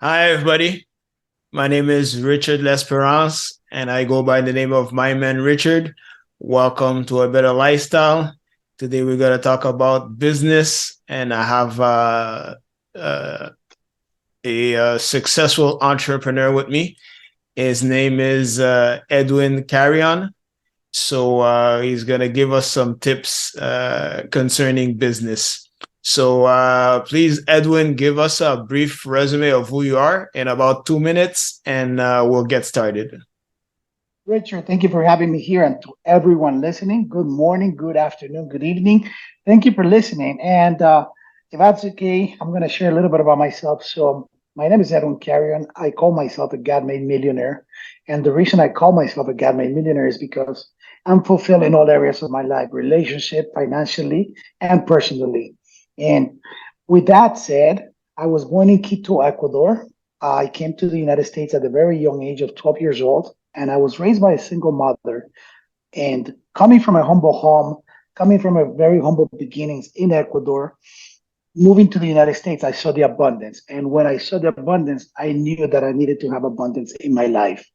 Hi, everybody. My name is Richard Lesperance, and I go by the name of My Man Richard. Welcome to A Better Lifestyle. Today, we're going to talk about business, and I have uh, a successful entrepreneur with me. His name is Edwin Carrion. So he's going to give us some tips concerning business. So please, Edwin, give us a brief resume of who you are in about 2 minutes, and we'll get started. Richard, thank you for having me here. And to everyone listening, good morning, good afternoon, good evening. Thank you for listening. And if that's okay, I'm going to share a little bit about myself. So, my name is Edwin Carrion. I call myself a God made millionaire. And the reason I call myself a God made millionaire is because I'm fulfilled in all areas of my life, relationship, financially, and personally. And with that said, I was born in Quito, Ecuador. I came to the United States at a very young age of 12 years old, and I was raised by a single mother. And coming from a humble home, coming from a very humble beginnings in Ecuador, moving to the United States, I saw the abundance. And when I saw the abundance, I knew that I needed to have abundance in my life.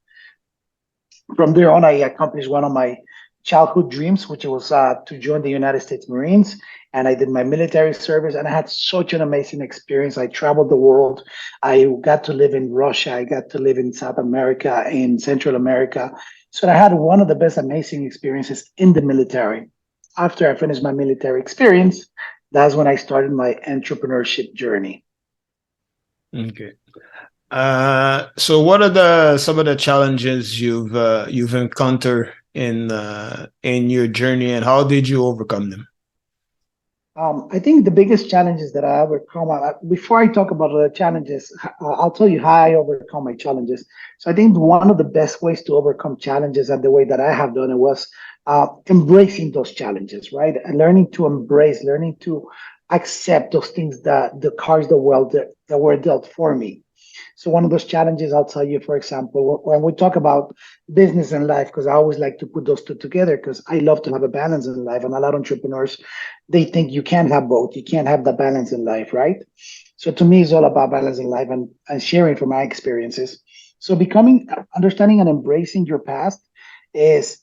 From there on, I accomplished one of my childhood dreams, which was to join the United States Marines. And I did my military service, and I had such an amazing experience. I traveled the world. I got to live in Russia. I got to live in South America, in Central America. So I had one of the best amazing experiences in the military. After I finished my military experience, that's when I started my entrepreneurship journey. Okay. So what are the some of the challenges you've encountered in your journey, and how did you overcome them? I think the biggest challenges that I overcome, before I talk about the challenges, I'll tell you how I overcome my challenges. So I think one of the best ways to overcome challenges and the way that I have done it was embracing those challenges, right? And learning to embrace, learning to accept those things that the cards that were dealt for me. So one of those challenges, I'll tell you, for example, when we talk about business and life, because I always like to put those two together, because I love to have a balance in life, and a lot of entrepreneurs they think you can't have both. You can't have the balance in life, right? So to me, it's all about balancing life and sharing from my experiences. So becoming, understanding and embracing your past is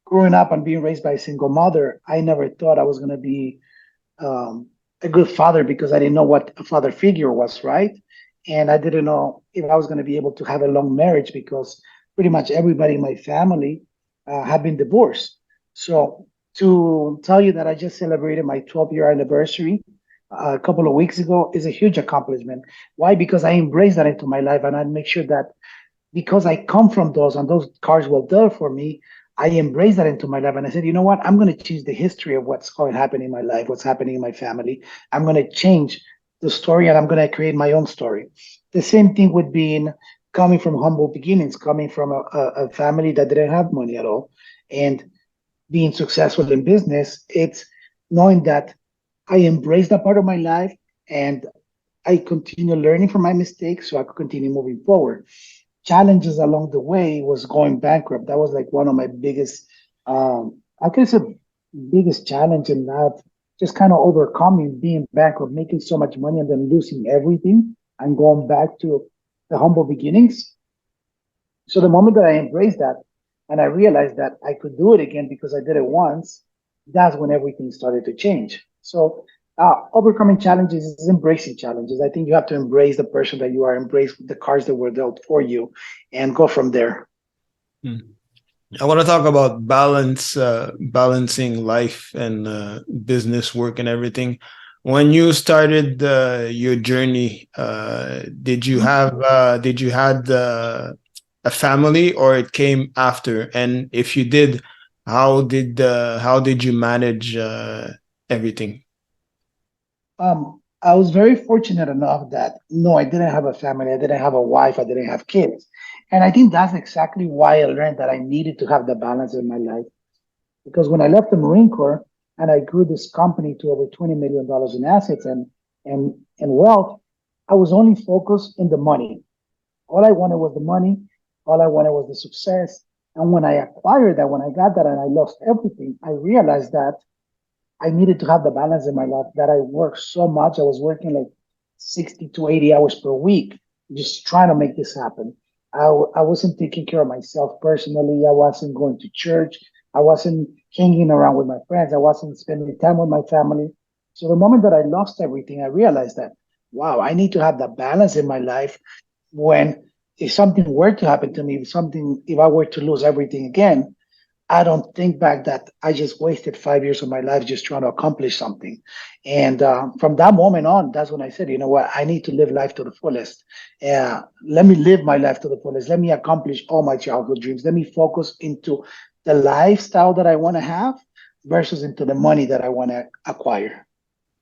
growing up and being raised by a single mother. I never thought I was going to be um, a good father because I didn't know what a father figure was, right? And I didn't know if I was going to be able to have a long marriage because pretty much everybody in my family had been divorced. So to tell you that I just celebrated my 12-year anniversary a couple of weeks ago is a huge accomplishment. Why? Because I embraced that into my life and I make sure that because I come from those and those cars were there for me, I embraced that into my life. And I said, you know what? I'm going to change the history of what's going to happen in my life, what's happening in my family. I'm going to change the story and I'm going to create my own story. The same thing with being coming from humble beginnings, coming from a family that didn't have money at all, and being successful in business. It's knowing that I embrace that part of my life and I continue learning from my mistakes so I could continue moving forward. Challenges along the way was going bankrupt. That was like one of my biggest, I guess, a biggest challenge in that, just kind of overcoming being bankrupt, making so much money and then losing everything and going back to the humble beginnings. So the moment that I embraced that and I realized that I could do it again because I did it once, that's when everything started to change. So overcoming challenges is embracing challenges. I think you have to embrace the person that you are, embrace the cards that were dealt for you, and go from there. Hmm. I want to talk about balancing life and business work and everything. When you started your journey, did you had a family, or it came after? And if you did, how did you manage everything? I was very fortunate enough that no, I didn't have a family, I didn't have a wife, I didn't have kids. And I think that's exactly why I learned that I needed to have the balance in my life. Because when I left the Marine Corps and I grew this company to over $20 million in assets and wealth, I was only focused in the money. All I wanted was the money. All I wanted was the success. And when I acquired that, when I got that and I lost everything, I realized that I needed to have the balance in my life, that I worked so much. I was working like 60 to 80 hours per week. just trying to make this happen. I wasn't taking care of myself personally. I wasn't going to church. I wasn't hanging around with my friends. I wasn't spending time with my family. So the moment that I lost everything, I realized that, wow, I need to have that balance in my life when if something were to happen to me, if I were to lose everything again, I don't think back that I just wasted 5 years of my life just trying to accomplish something. And from that moment on, that's when I said, you know what, I need to live life to the fullest. Let me live my life to the fullest. Let me accomplish all my childhood dreams. Let me focus into the lifestyle that I want to have versus into the money that I want to acquire.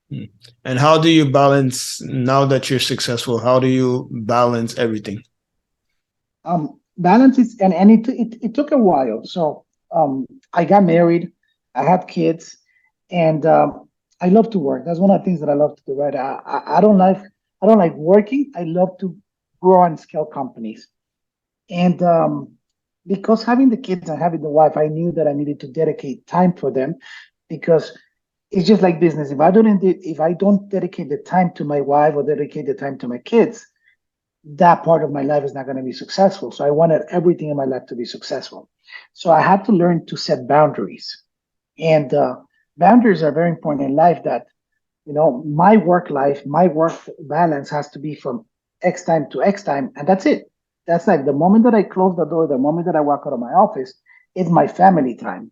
Hmm. And how do you balance now that you're successful? How do you balance everything? Balance is, and it took a while. So I got married, I have kids, and I love to work. That's one of the things that I love to do. Right, I don't like working. I love to grow and scale companies, and because having the kids and having the wife, I knew that I needed to dedicate time for them because it's just like business. If I don't dedicate the time to my wife or dedicate the time to my kids, that part of my life is not going to be successful. So I wanted everything in my life to be successful. So I had to learn to set boundaries. And boundaries are very important in life that, my work life, my work balance has to be from X time to X time. And that's it. That's like the moment that I close the door, the moment that I walk out of my office, it's my family time.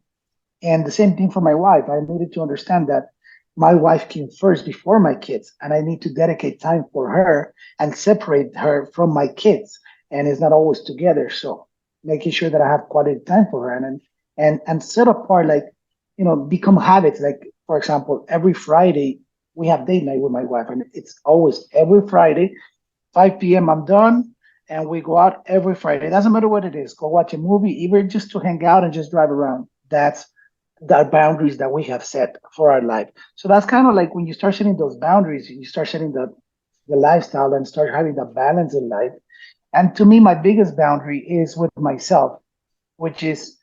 And the same thing for my wife. I needed to understand that my wife came first before my kids, and I need to dedicate time for her and separate her from my kids. And it's not always together. So making sure that I have quality time for her and set apart like, become habits. Like for example, every Friday we have date night with my wife, and it's always every Friday, 5 p.m. I'm done. And we go out every Friday. It doesn't matter what it is. Go watch a movie, even just to hang out and just drive around. That's the boundaries that we have set for our life. So that's kind of like when you start setting those boundaries, you start setting the lifestyle and start having the balance in life. And to me, my biggest boundary is with myself, which is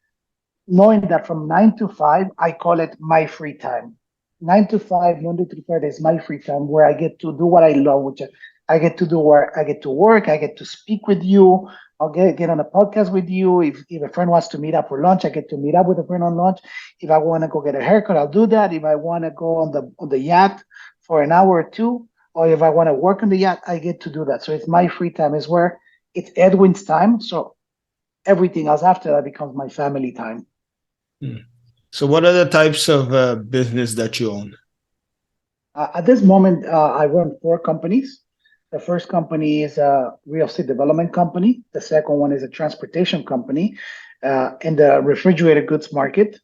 knowing that from 9 to 5, I call it my free time. 9 to 5, Monday through Friday is my free time where I get to do what I love, which I get to do where I get to work, I get to speak with you, I'll get on a podcast with you. If a friend wants to meet up for lunch, I get to meet up with a friend on lunch. If I want to go get a haircut, I'll do that. If I want to go on the yacht for an hour or two, or if I want to work on the yacht, I get to do that. So it's my free time. It's where it's Edwin's time. So everything else after that becomes my family time. Hmm. So, what are the types of business that you own? At this moment, I run 4 companies. The first company is a real estate development company. The second one is a transportation company in the refrigerated goods market.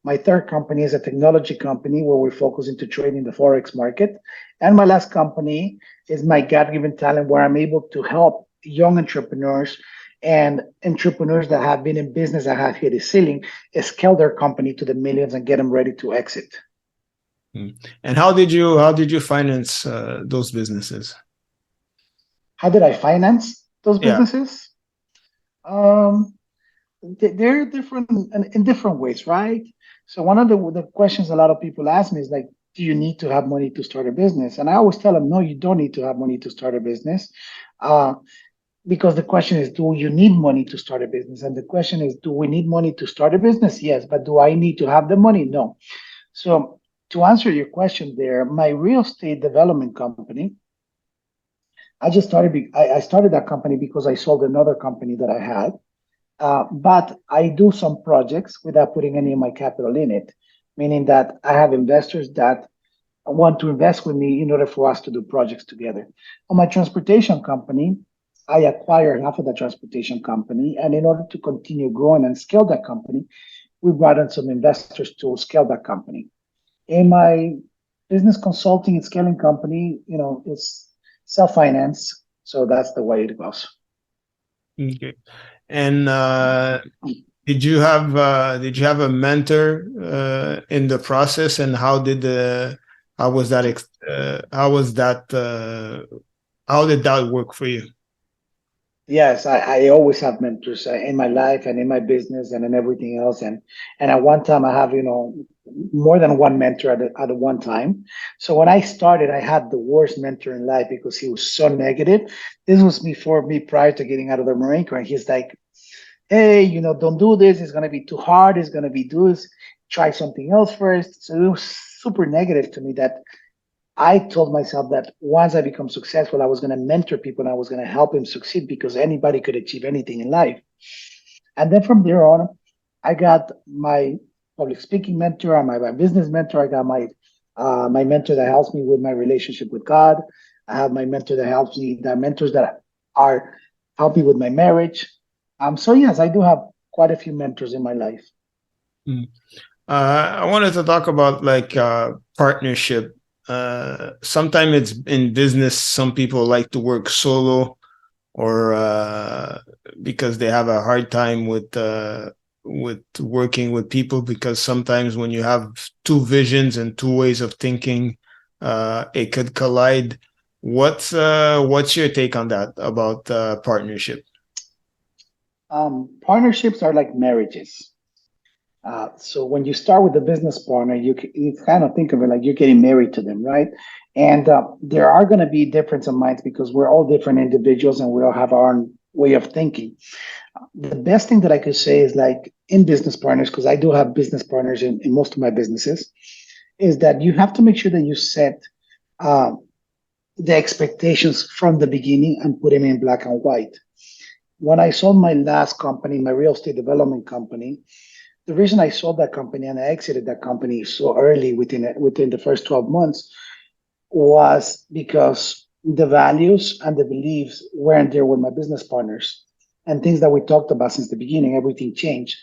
My third company is a technology company where we focus into trading the Forex market. And my last company is my God-given talent where I'm able to help young entrepreneurs and entrepreneurs that have been in business that have hit a ceiling scale their company to the millions and get them ready to exit. Hmm. And how did you finance those businesses? How did I finance those Yeah. businesses? Um, they're different in different ways, right? So one of the questions a lot of people ask me is like, do you need to have money to start a business? And I always tell them, no, you don't need to have money to start a business. Uh, because the question is, do you need money to start a business? And the question is, do we need money to start a business? Yes, but do I need to have the money? No. So to answer your question there, my real estate development company, I started that company because I sold another company that I had. But I do some projects without putting any of my capital in it, meaning that I have investors that want to invest with me in order for us to do projects together. On my transportation company, I acquired half of the transportation company. And in order to continue growing and scale that company, we brought in some investors to scale that company. In my business consulting and scaling company, it's self-finance. So that's the way it goes. Okay. And did you have a mentor in the process, and how was that how did that work for you? Yes, I always have mentors in my life and in my business and in everything else. And at one time, I have, more than one mentor at one time. So when I started, I had the worst mentor in life because he was so negative. This was before me, prior to getting out of the Marine Corps. And he's like, hey, don't do this. It's going to be too hard. It's going to be this. Try something else first. So it was super negative to me that I told myself that once I become successful, I was going to mentor people and I was going to help them succeed because anybody could achieve anything in life. And then from there on, I got my public speaking mentor and my business mentor. I got my mentor that helps me with my relationship with God. I have my mentor that helps me, the mentors that are help me with my marriage. So yes, I do have quite a few mentors in my life. Mm. I wanted to talk about like partnership. Sometimes it's in business, some people like to work solo or because they have a hard time with working with people because sometimes when you have two visions and two ways of thinking, it could collide. What's your take on that about partnership? Partnerships are like marriages. So when you start with a business partner, you kind of think of it like you're getting married to them, right? And there are going to be difference of minds because we're all different individuals and we all have our own way of thinking. The best thing that I could say is like in business partners, because I do have business partners in most of my businesses, is that you have to make sure that you set uh, the expectations from the beginning and put them in black and white. When I sold my last company, my real estate development company, the reason I sold that company and I exited that company so early within the first 12 months was because the values and the beliefs weren't there with my business partners and things that we talked about since the beginning, everything changed.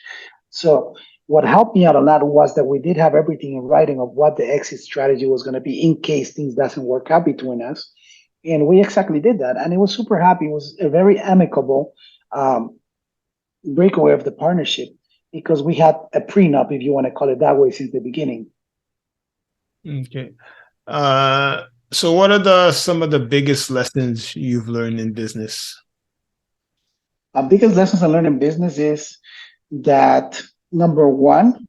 So what helped me out a lot was that we did have everything in writing of what the exit strategy was going to be in case things doesn't work out between us. And we exactly did that. And it was super happy. It was a very amicable um, breakaway of the partnership because we had a prenup, if you want to call it that way, since the beginning. Okay. Uh, so what are the some of the biggest lessons you've learned in business? Our biggest lessons I learned in business is that number one,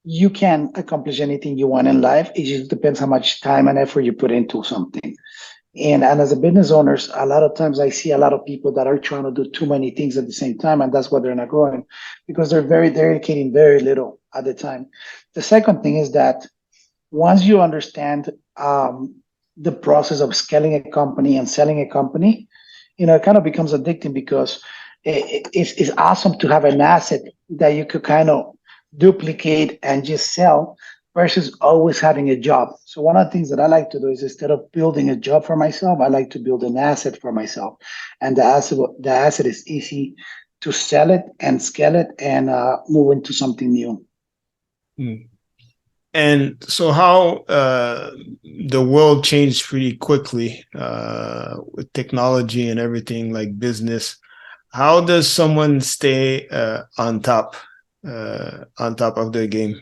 you can accomplish anything you want in life. It just depends how much time and effort you put into something. And as a business owners, a lot of times I see a lot of people that are trying to do too many things at the same time, and that's why they're not growing because they're very dedicating very little at the time. The second thing is that once you understand the process of scaling a company and selling a company, it kind of becomes addicting because it's awesome to have an asset that you could kind of duplicate and just sell versus always having a job. So one of the things that I like to do is instead of building a job for myself, I like to build an asset for myself. And the asset is easy to sell it and scale it and move into something new. Mm. And so how the world changed pretty quickly with technology and everything like business. How does someone stay on top of their game?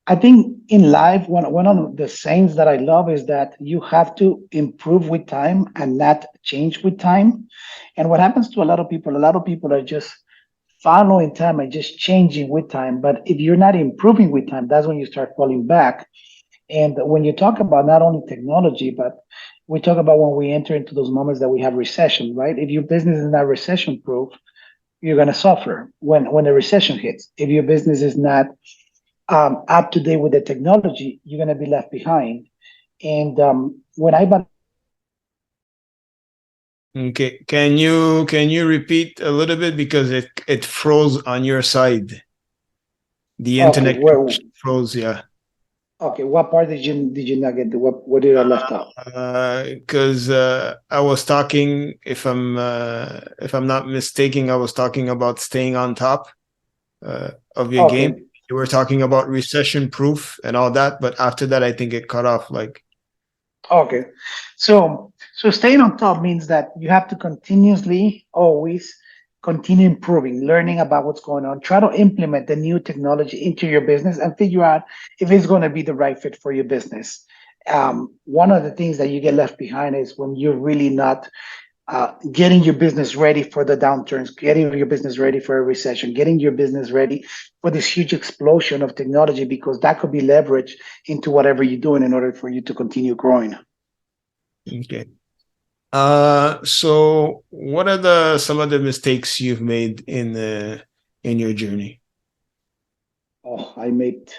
I think in life, one of the sayings that I love is that you have to improve with time and not change with time. And what happens to a lot of people are just following time and just changing with time. But if you're not improving with time, that's when you start falling back. And when you talk about not only technology, but we talk about when we enter into those moments that we have recession, right? If your business is not recession proof, you're going to suffer when a recession hits. If your business is not up to date with the technology, you're going to be left behind. And when I bought, Okay, can you repeat a little bit because it froze on your side. The okay, internet where, froze, yeah. okay, what part did you not get? What did I left out? Because I was talking, if I'm not mistaken, I was talking about staying on top of your game. Okay, You were talking about recession proof and all that, but after that, I think it cut off. Like, okay. So staying on top means that you have to continuously, always continue improving, learning about what's going on. Try to implement the new technology into your business and figure out if it's going to be the right fit for your business. One of the things that you get left behind is when you're really not getting your business ready for the downturns, getting your business ready for a recession, getting your business ready for this huge explosion of technology, because that could be leveraged into whatever you're doing in order for you to continue growing. Okay. So what are some of the mistakes you've made in your journey? Oh, I made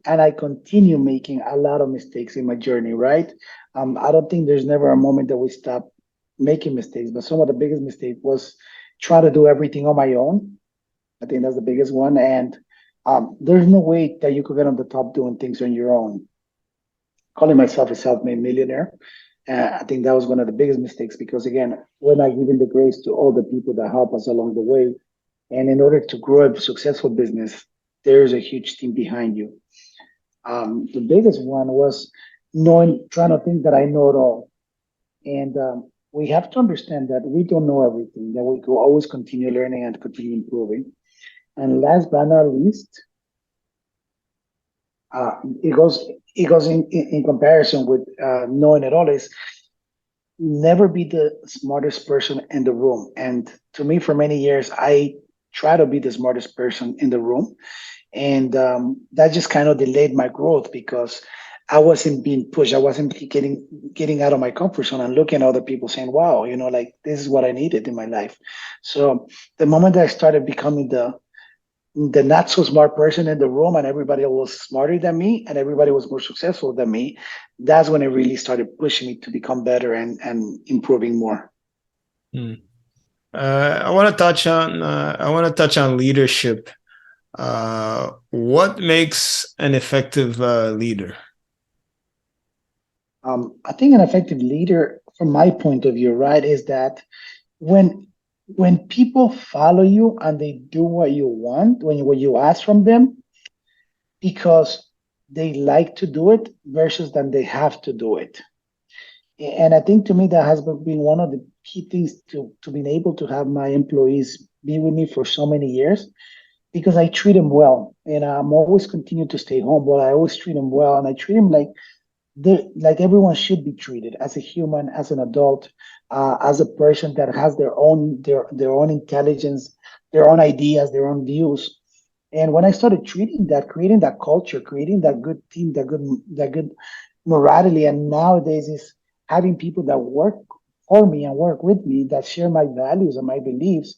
and I continue making a lot of mistakes in my journey, right? I don't think there's never a moment that we stop making mistakes, but some of the biggest mistake was try to do everything on my own. I think that's the biggest one. And there's no way that you could get on the top doing things on your own. Calling myself a self-made millionaire, I think that was one of the biggest mistakes, because again, we're not giving the grace to all the people that help us along the way. And in order to grow a successful business, there's a huge team behind you. The biggest one was trying to think that I know it all. And we have to understand that we don't know everything, that we will always continue learning and continue improving. And last but not least, uh, it goes it goes in comparison with knowing it all, is never be the smartest person in the room. And to me, for many years, I try to be the smartest person in the room, and that just kind of delayed my growth, because I wasn't being pushed. I wasn't getting out of my comfort zone and looking at other people saying, "Wow, like this is what I needed in my life." So the moment that I started becoming the not so smart person in the room, and everybody was smarter than me and everybody was more successful than me, that's when it really started pushing me to become better and improving more. Hmm. I want to touch on leadership. What makes an effective leader? I think an effective leader, from my point of view, right, is that when when people follow you and they do what you want, when you ask from them, because they like to do it versus than they have to do it. And I think to me that has been one of the key things to being able to have my employees be with me for so many years, because I treat them well, and I'm always continue to stay humble. I always treat them well, and I treat them like everyone should be treated, as a human, as an adult, as a person that has their own intelligence, their own ideas, their own views. And when I started treating that, creating that culture, creating that good team, that good morality, and nowadays is having people that work for me and work with me that share my values and my beliefs.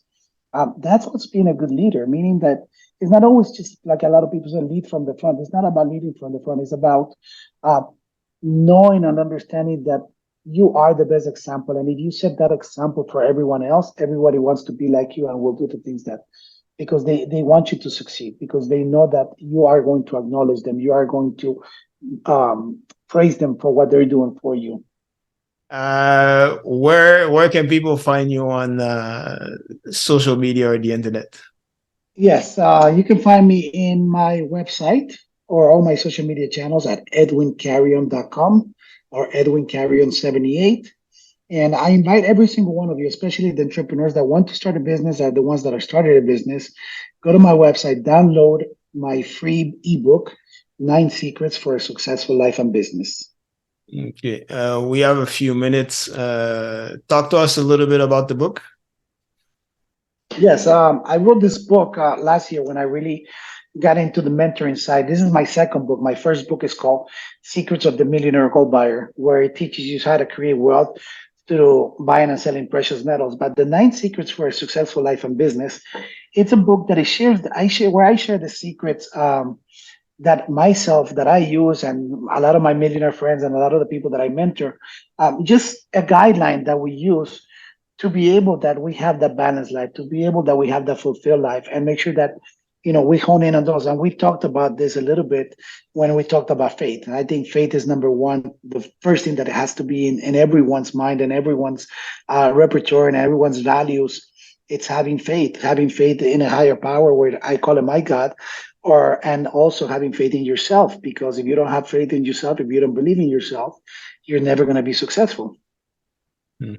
That's what's being a good leader, meaning that it's not always just like a lot of people say, lead from the front. It's not about leading from the front. It's about uh, knowing and understanding that you are the best example. And if you set that example for everyone else, everybody wants to be like you and will do the things that, because they want you to succeed, because they know that you are going to acknowledge them. You are going to praise them for what they're doing for you. Where can people find you on social media or the internet? Yes, you can find me in my website or all my social media channels at edwincarrion.com or edwincarrion78. And I invite every single one of you, especially the entrepreneurs that want to start a business, or the ones that are started a business, go to my website, download my free ebook, Nine Secrets for a Successful Life and Business. Okay, we have a few minutes. Talk to us a little bit about the book. Yes, I wrote this book last year when I really got into the mentoring side. This is my second book. My first book is called Secrets of the Millionaire Gold Buyer, where it teaches you how to create wealth through buying and selling precious metals. But the nine secrets for a successful life and business, it's a book that I share the secrets that I use, and a lot of my millionaire friends and a lot of the people that I mentor, just a guideline that we use to be able that we have that balanced life, to be able that we have that fulfilled life, and make sure that we hone in on those. And we talked about this a little bit when we talked about faith. And I think faith is number one, the first thing that has to be in everyone's mind and everyone's repertoire and everyone's values. It's having faith in a higher power, where I call it my God, or and also having faith in yourself. Because if you don't have faith in yourself, if you don't believe in yourself, you're never going to be successful. Hmm.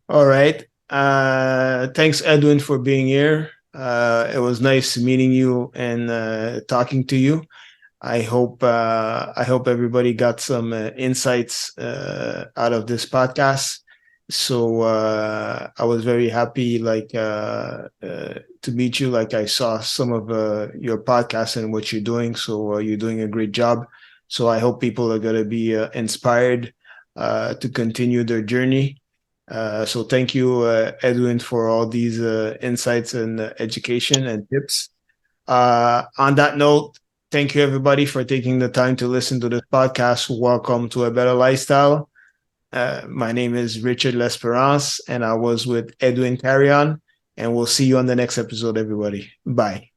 All right. Thanks, Edwin, for being here. It was nice meeting you and talking to you. I hope everybody got some insights out of this podcast. So I was very happy, to meet you. Like I saw some of your podcasts and what you're doing. So you're doing a great job. So I hope people are gonna be inspired to continue their journey. So thank you, Edwin, for all these insights and education and tips. On that note, thank you everybody for taking the time to listen to this podcast. Welcome to a better lifestyle. My name is Richard Lesperance, and I was with Edwin Carrion, and we'll see you on the next episode, everybody. Bye.